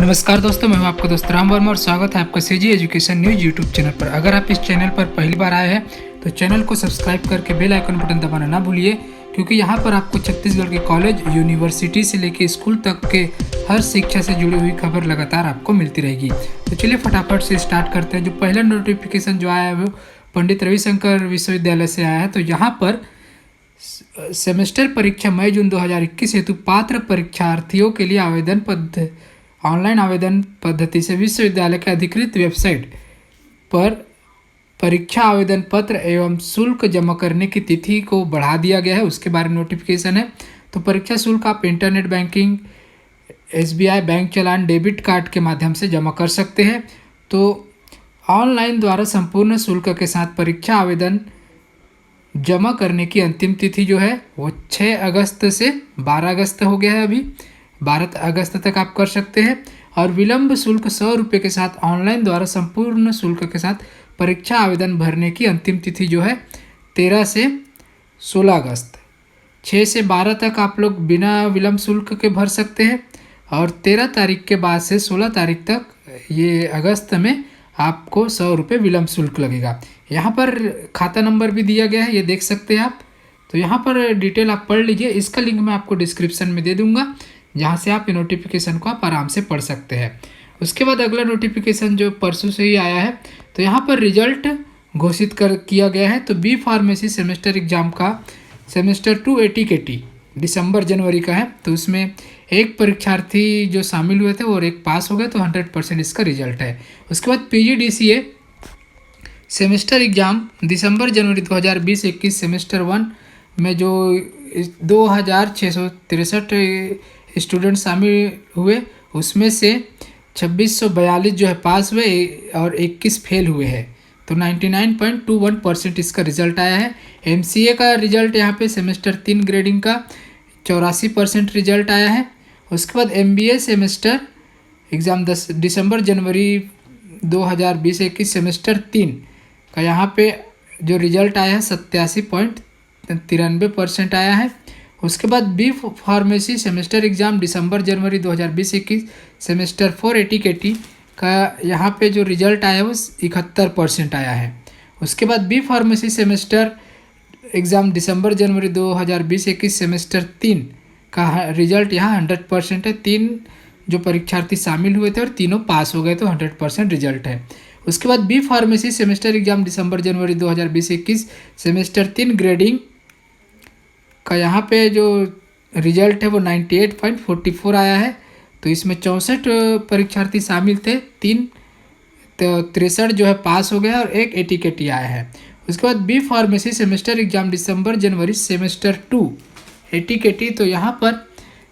नमस्कार दोस्तों, मैं हूं आपका दोस्त राम वर्मा और स्वागत है आपका CG education news YouTube channel पर। अगर आप इस चैनल पर पहली बार आए हैं तो चैनल को सब्सक्राइब करके बेल आइकन बटन दबाना ना भूलिए, क्योंकि यहां पर आपको छत्तीसगढ़ के कॉलेज, यूनिवर्सिटी से लेकर स्कूल तक के हर शिक्षा से जुड़ी हुई खबर लगातार आपको मिलती रहेगी। तो चलिए फटाफट से स्टार्ट करते हैं। जो पहला नोटिफिकेशन जो आया है वो पंडित रविशंकर विश्वविद्यालय से आया है। तो यहाँ पर सेमेस्टर परीक्षा मई जून 2021 हेतु पात्र परीक्षार्थियों के लिए ऑनलाइन आवेदन पद्धति से विश्वविद्यालय के अधिकृत वेबसाइट पर परीक्षा आवेदन पत्र एवं शुल्क जमा करने की तिथि को बढ़ा दिया गया है, उसके बारे में नोटिफिकेशन है। तो परीक्षा शुल्क आप इंटरनेट बैंकिंग, एसबीआई बैंक चालान, डेबिट कार्ड के माध्यम से जमा कर सकते हैं। तो ऑनलाइन द्वारा संपूर्ण शुल्क के साथ परीक्षा आवेदन जमा करने की अंतिम तिथि जो है वो 6 अगस्त से 12 अगस्त हो गया है। अभी 12 अगस्त तक आप कर सकते हैं। और विलंब शुल्क 100 रुपये के साथ ऑनलाइन द्वारा संपूर्ण शुल्क के साथ परीक्षा आवेदन भरने की अंतिम तिथि जो है 13 से 16 अगस्त। 6 से 12 तक आप लोग बिना विलंब शुल्क के भर सकते हैं और 13 तारीख के बाद से 16 तारीख तक ये अगस्त में आपको 100 रुपये विलंब शुल्क लगेगा। यहाँ पर खाता नंबर भी दिया गया है, ये देख सकते हैं आप। तो यहाँ पर डिटेल आप पढ़ लीजिए, इसका लिंक मैं आपको डिस्क्रिप्शन में दे दूँगा, जहाँ से आप ये नोटिफिकेशन को आप आराम से पढ़ सकते हैं। उसके बाद अगला नोटिफिकेशन जो परसों से ही आया है, तो यहाँ पर रिजल्ट घोषित किया गया है। तो बी फार्मेसी सेमेस्टर एग्जाम का सेमेस्टर 2 एटीकेटी दिसंबर जनवरी का है। तो उसमें एक परीक्षार्थी जो शामिल हुए थे और एक पास हो गए, तो 100% इसका रिजल्ट है। उसके बाद पीजीडीसीए सेमेस्टर एग्जाम दिसंबर जनवरी 2020-21 सेमेस्टर 1 में जो 2663 स्टूडेंट शामिल हुए, उसमें से 2642 जो है पास हुए और 21 फेल हुए हैं। तो 99.21% इसका रिजल्ट आया है। एमसीए का रिजल्ट यहाँ पे सेमेस्टर 3 ग्रेडिंग का 84% रिजल्ट आया है। उसके बाद एमबीए सेमेस्टर एग्ज़ाम दिसंबर जनवरी 2020-21 सेमेस्टर 3 का यहाँ पे जो रिजल्ट आया है 87.93% आया है। उसके बाद बी फार्मेसी सेमेस्टर एग्ज़ाम दिसंबर जनवरी 2020-21 सेमेस्टर 4 एटीकेटी का यहाँ पे जो रिजल्ट आया है वो 71% आया है। उसके बाद बी फार्मेसी सेमेस्टर एग्ज़ाम दिसंबर जनवरी 2020-21 सेमेस्टर 3 का रिजल्ट यहाँ 100% है। 3 जो परीक्षार्थी शामिल हुए थे और तीनों पास हो गए, तो 100% रिजल्ट है। उसके बाद बी फार्मेसी सेमेस्टर एग्ज़ाम दिसंबर जनवरी 2020-21 सेमेस्टर 3 ग्रेडिंग का यहाँ पे जो रिजल्ट है वो 98.44 आया है। तो इसमें 64 परीक्षार्थी शामिल थे, 63 जो है पास हो गया और एक एटीकेटी आया है। उसके बाद बी फार्मेसी सेमेस्टर एग्ज़ाम दिसंबर जनवरी सेमेस्टर 2 एटीकेटी, तो यहाँ पर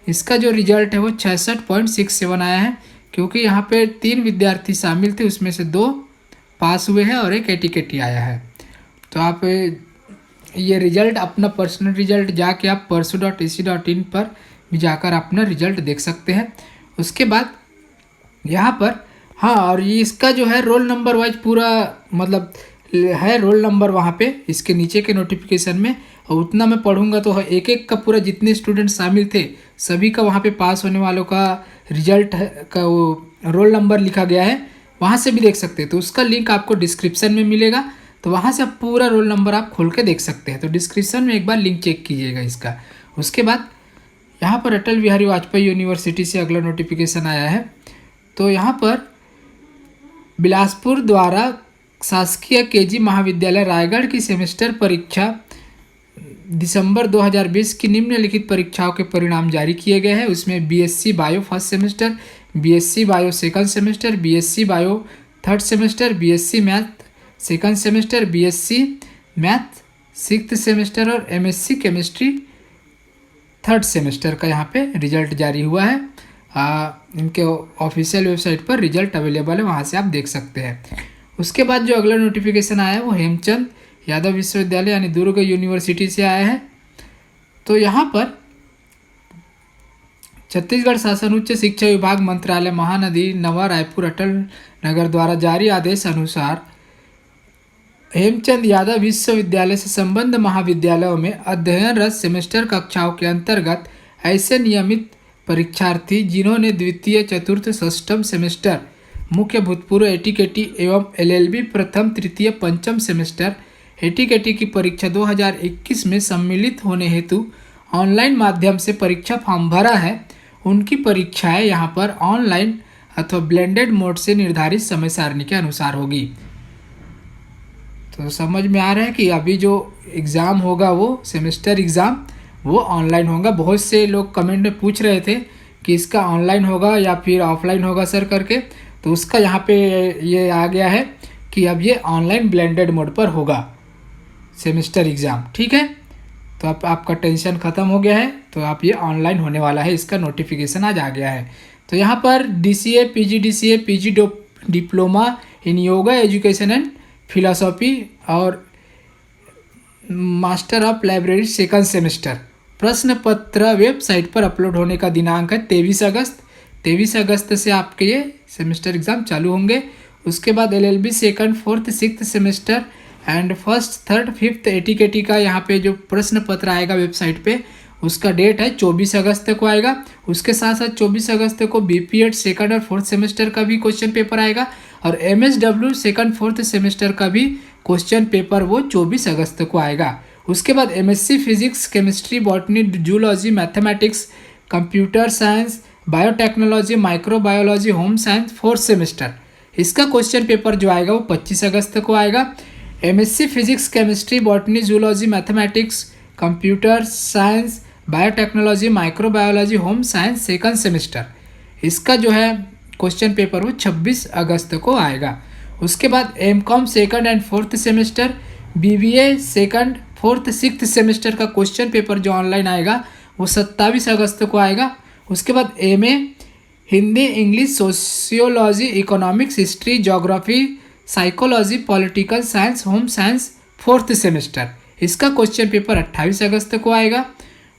इसका जो रिजल्ट है वो 66.67 आया है, क्योंकि यहाँ पे 3 विद्यार्थी शामिल थे, उसमें से 2 पास हुए हैं और एक एटीकेटी आया है। तो आप ये रिजल्ट अपना पर्सनल रिजल्ट जाके आप persu.ac.in पर भी जाकर अपना रिजल्ट देख सकते हैं। उसके बाद यहाँ पर और ये इसका जो है रोल नंबर वाइज पूरा मतलब है रोल नंबर वहाँ पे इसके नीचे के नोटिफिकेशन में, और उतना मैं पढ़ूंगा तो एक एक का पूरा जितने स्टूडेंट शामिल थे सभी का वहाँ पे पास होने वालों का रिजल्ट का वो रोल नंबर लिखा गया है, वहाँ से भी देख सकते हैं। तो उसका लिंक आपको डिस्क्रिप्शन में मिलेगा, तो वहाँ से आप पूरा रोल नंबर आप खोल के देख सकते हैं। तो डिस्क्रिप्शन में एक बार लिंक चेक कीजिएगा इसका। उसके बाद यहाँ पर अटल बिहारी वाजपेयी यूनिवर्सिटी से अगला नोटिफिकेशन आया है। तो यहाँ पर बिलासपुर द्वारा शासकीय केजी महाविद्यालय रायगढ़ की सेमेस्टर परीक्षा दिसंबर 2020 की निम्नलिखित परीक्षाओं के परिणाम जारी किए गए हैं। उसमें BSc bio first semester, BSc bio second semester, BSc bio third semester, BSc math second semester, BSc math sixth semester और एमएससी केमिस्ट्री थर्ड सेमेस्टर का यहाँ पे रिजल्ट जारी हुआ है। इनके ऑफिशियल वेबसाइट पर रिजल्ट अवेलेबल है, वहाँ से आप देख सकते हैं। उसके बाद जो अगला नोटिफिकेशन आया है वो हेमचंद यादव विश्वविद्यालय यानी दुर्ग यूनिवर्सिटी से आया है। तो यहाँ पर छत्तीसगढ़ शासन उच्च शिक्षा विभाग मंत्रालय महानदी नवा रायपुर अटल नगर द्वारा जारी आदेश अनुसार हेमचंद यादव विश्वविद्यालय से संबद्ध महाविद्यालयों में अध्ययनरत सेमेस्टर कक्षाओं के अंतर्गत ऐसे नियमित परीक्षार्थी जिन्होंने द्वितीय, चतुर्थ, षष्ठम सेमेस्टर मुख्य भूतपूर्व एटीकेटी एवं एलएलबी प्रथम, तृतीय, पंचम सेमेस्टर एटीकेटी की परीक्षा 2021 में सम्मिलित होने हेतु ऑनलाइन माध्यम से परीक्षा फॉर्म भरा है, उनकी परीक्षाएं यहाँ पर ऑनलाइन अथवा ब्लेंडेड मोड से निर्धारित समय सारणी के अनुसार होगी। तो समझ में आ रहा है कि अभी जो एग्ज़ाम होगा वो सेमेस्टर एग्ज़ाम वो ऑनलाइन होगा। बहुत से लोग कमेंट में पूछ रहे थे कि इसका ऑनलाइन होगा या फिर ऑफलाइन होगा सर करके, तो उसका यहाँ पे ये आ गया है कि अब ये ऑनलाइन ब्लेंडेड मोड पर होगा सेमेस्टर एग्ज़ाम। ठीक है, तो अब आपका टेंशन ख़त्म हो गया है, तो आप ये ऑनलाइन होने वाला है, इसका नोटिफिकेशन आज आ गया है। तो यहाँ पर DCA, PGDCA, PG diploma in yoga education and philosophy और master of library second semester प्रश्न पत्र वेबसाइट पर अपलोड होने का दिनांक है 23 अगस्त। 23 अगस्त से आपके ये सेमेस्टर एग्ज़ाम चालू होंगे। उसके बाद LLB second, fourth, sixth semester and first, third, fifth ATKT का यहाँ पे जो प्रश्न पत्र आएगा वेबसाइट पे, उसका डेट है 24 अगस्त को आएगा। उसके साथ साथ 24 अगस्त को BPEd सेकंड और फोर्थ सेमेस्टर का भी क्वेश्चन पेपर आएगा और MSW सेकंड, फोर्थ सेमेस्टर का भी क्वेश्चन पेपर वो 24 अगस्त को आएगा। उसके बाद MSc physics, chemistry, botany, zoology, mathematics, computer science, biotechnology, microbiology, home science fourth semester, इसका क्वेश्चन पेपर जो आएगा वो 25 अगस्त को आएगा। MSc physics, chemistry, botany, zoology, mathematics, computer science, biotechnology, microbiology, home science second semester, इसका जो है क्वेश्चन पेपर वो 26 अगस्त को आएगा। उसके बाद MCOM second and fourth semester, BBA second, fourth, sixth semester का क्वेश्चन पेपर जो ऑनलाइन आएगा वो 27 अगस्त को आएगा। उसके बाद MA Hindi, English, sociology, economics, history, geography, psychology, political science, home science fourth semester, इसका क्वेश्चन पेपर 28 अगस्त को आएगा।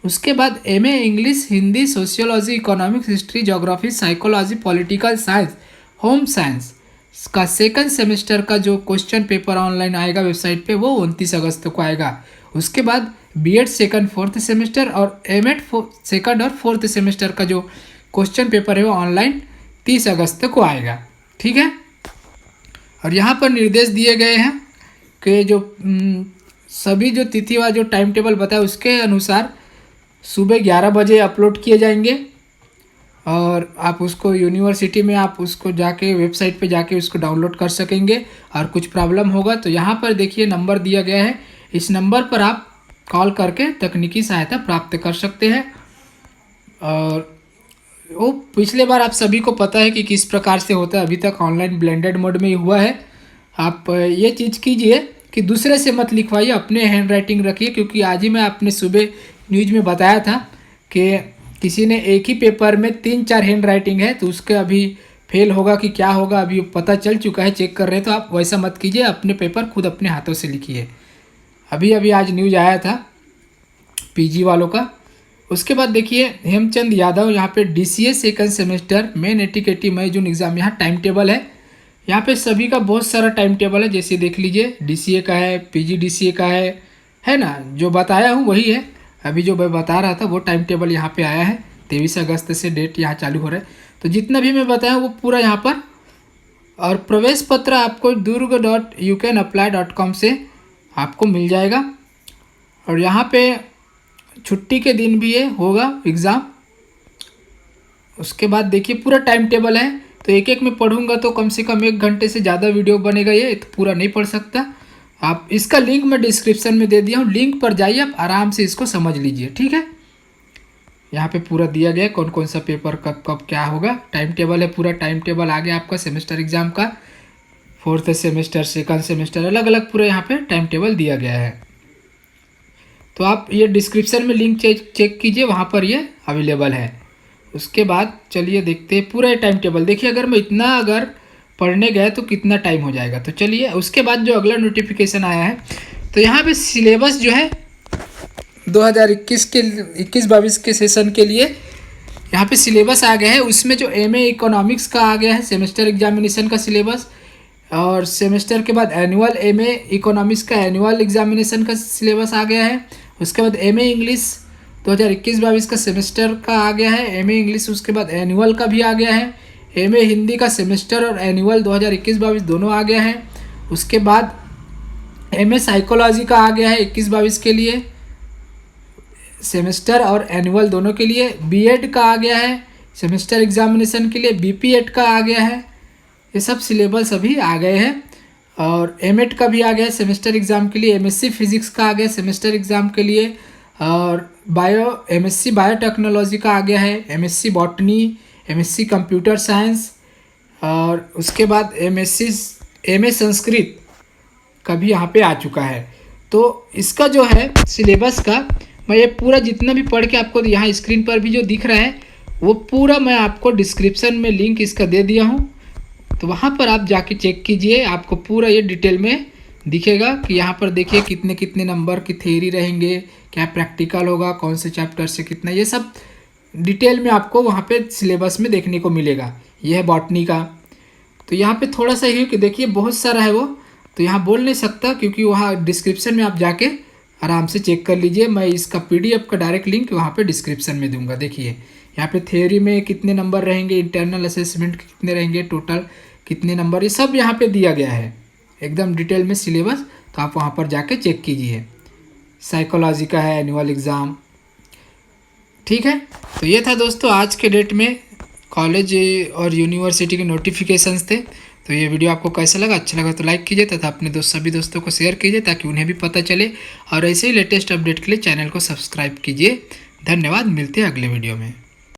उसके बाद MA English, Hindi, sociology, economics, history, geography, psychology, political science, home science का सेकंड सेमेस्टर का जो क्वेश्चन पेपर ऑनलाइन आएगा website पे वो 29 अगस्त को आएगा। उसके बाद BEd सेकंड, फोर्थ सेमेस्टर और MEd सेकंड और फोर्थ सेमेस्टर का जो क्वेश्चन पेपर है वो ऑनलाइन 30 अगस्त को आएगा। ठीक है, और यहाँ पर निर्देश दिए गए हैं कि जो सभी जो तिथि व जो टाइम टेबल बताया उसके अनुसार सुबह 11 बजे अपलोड किए जाएंगे और आप उसको यूनिवर्सिटी में आप उसको जाके वेबसाइट पे जाके उसको डाउनलोड कर सकेंगे। और कुछ प्रॉब्लम होगा तो यहाँ पर देखिए नंबर दिया गया है, इस नंबर पर आप कॉल करके तकनीकी सहायता प्राप्त कर सकते हैं। और वो पिछले बार आप सभी को पता है कि किस प्रकार से होता है, अभी तक ऑनलाइन ब्लेंडेड मोड में ही हुआ है। आप ये चीज़ कीजिए कि दूसरे से मत लिखवाइए, अपने हैंड राइटिंग रखिए, क्योंकि आज ही मैं आपने सुबह न्यूज़ में बताया था कि किसी ने एक ही पेपर में 3-4 हैंड राइटिंग है, तो उसके अभी फेल होगा कि क्या होगा अभी पता चल चुका है, चेक कर रहे हैं। तो आप वैसा मत कीजिए, अपने पेपर खुद अपने हाथों से लिखिए। अभी आज न्यूज़ आया था PG वालों का। उसके बाद देखिए हेमचंद यादव, यहाँ पे DCA second semester main ATKT May June exam, यहाँ टाइम टेबल है। यहाँ पे सभी का बहुत सारा टाइम टेबल है, जैसे देख लीजिए DCA का है, PGDCA का है ना, जो बताया हूँ वही है। अभी जो मैं बता रहा था वो टाइम टेबल यहाँ पे आया है, 23 अगस्त से डेट यहाँ चालू हो रहा है। तो जितना भी मैं बताया वो पूरा यहाँ पर, और प्रवेश पत्र आपको durg.youcanapply.com से आपको मिल जाएगा। और यहाँ पे छुट्टी के दिन भी ये होगा एग्ज़ाम। उसके बाद देखिए पूरा टाइम टेबल है, तो एक एक में पढ़ूंगा तो कम से कम 1 घंटे से ज़्यादा वीडियो बनेगा, ये तो पूरा नहीं पढ़ सकता। आप इसका लिंक मैं डिस्क्रिप्शन में दे दिया हूँ, लिंक पर जाइए, आप आराम से इसको समझ लीजिए। ठीक है, यहाँ पे पूरा दिया गया कौन कौन सा पेपर कब कब क्या होगा, टाइम टेबल है, पूरा टाइम टेबल आ गया आपका सेमेस्टर एग्ज़ाम का, फोर्थ सेमेस्टर, सेकंड सेमेस्टर, अलग अलग पूरा यहाँ पे टाइम टेबल दिया गया है। तो आप ये डिस्क्रिप्शन में लिंक चेक कीजिए, वहाँ पर ये अवेलेबल है। उसके बाद चलिए देखते हैं पूरा टाइम टेबल। देखिए अगर मैं इतना अगर पढ़ने गए तो कितना टाइम हो जाएगा, तो चलिए उसके बाद जो अगला नोटिफिकेशन आया है, तो यहाँ पे सिलेबस जो है 2021-22 के सेशन के लिए यहाँ पे सिलेबस आ गया है। उसमें जो MA इकोनॉमिक्स का आ गया है सेमेस्टर एग्जामिनेशन का सिलेबस, और सेमेस्टर के बाद एनुअल MA इकोनॉमिक्स का एनुअल एग्जामिनेशन का सिलेबस आ गया है। उसके बाद MA इंग्लिश 2021-22 का सेमेस्टर का आ गया है एमए इंग्लिश। उसके बाद एनुअल का भी आ गया है, एमए हिंदी का सेमेस्टर और एनुअल 2021-22 दोनों आ गया है। उसके बाद एमए साइकोलॉजी का आ गया है 21-22 के लिए, सेमेस्टर और एनुअल दोनों के लिए। बीएड का आ गया है सेमेस्टर एग्जामिनेशन के लिए, बीपीएड का आ गया है। ये सब सिलेबस अभी आ गए हैं। और एमएड का भी आ गया है सेमेस्टर एग्ज़ाम के लिए, एमएससी फिजिक्स का आ गया सेमेस्टर एग्ज़ाम के लिए, और एमएससी बायोटेक्नोलॉजी का आ गया है, MSc botany, MSc computer science, और उसके बाद एमए संस्कृत का भी यहाँ पे आ चुका है। तो इसका जो है सिलेबस का मैं ये पूरा जितना भी पढ़ के आपको यहाँ स्क्रीन पर भी जो दिख रहा है वो पूरा मैं आपको डिस्क्रिप्शन में लिंक इसका दे दिया हूँ, तो वहाँ पर आप जाके चेक कीजिए। आपको पूरा ये डिटेल में दिखेगा कि यहाँ पर देखिए कितने कितने नंबर की थ्योरी रहेंगे, क्या प्रैक्टिकल होगा, कौन से चैप्टर से कितना, ये सब डिटेल में आपको वहाँ पे सिलेबस में देखने को मिलेगा। ये है बॉटनी का। तो यहाँ पे थोड़ा सा ही कि देखिए बहुत सारा है वो, तो यहाँ बोल नहीं सकता क्योंकि वहाँ डिस्क्रिप्शन में आप जाके आराम से चेक कर लीजिए। मैं इसका पीडीएफ का डायरेक्ट लिंक वहाँ पे डिस्क्रिप्शन में दूंगा। देखिए यहाँ पे थ्योरी में कितने नंबर रहेंगे, इंटरनल असेसमेंट कितने रहेंगे, टोटल कितने नंबर, ये सब यहाँ पे दिया गया है एकदम डिटेल में सिलेबस। तो आप वहाँ पर जाके चेक कीजिए। साइकोलॉजी का है एनुअल एग्ज़ाम, ठीक है। तो ये था दोस्तों आज के डेट में कॉलेज और यूनिवर्सिटी के नोटिफिकेशंस थे। तो ये वीडियो आपको कैसा लगा, अच्छा लगा तो लाइक कीजिए तथा अपने सभी दोस्तों को शेयर कीजिए ताकि उन्हें भी पता चले। और ऐसे ही लेटेस्ट अपडेट के लिए चैनल को सब्सक्राइब कीजिए। धन्यवाद, मिलते हैं अगले वीडियो में।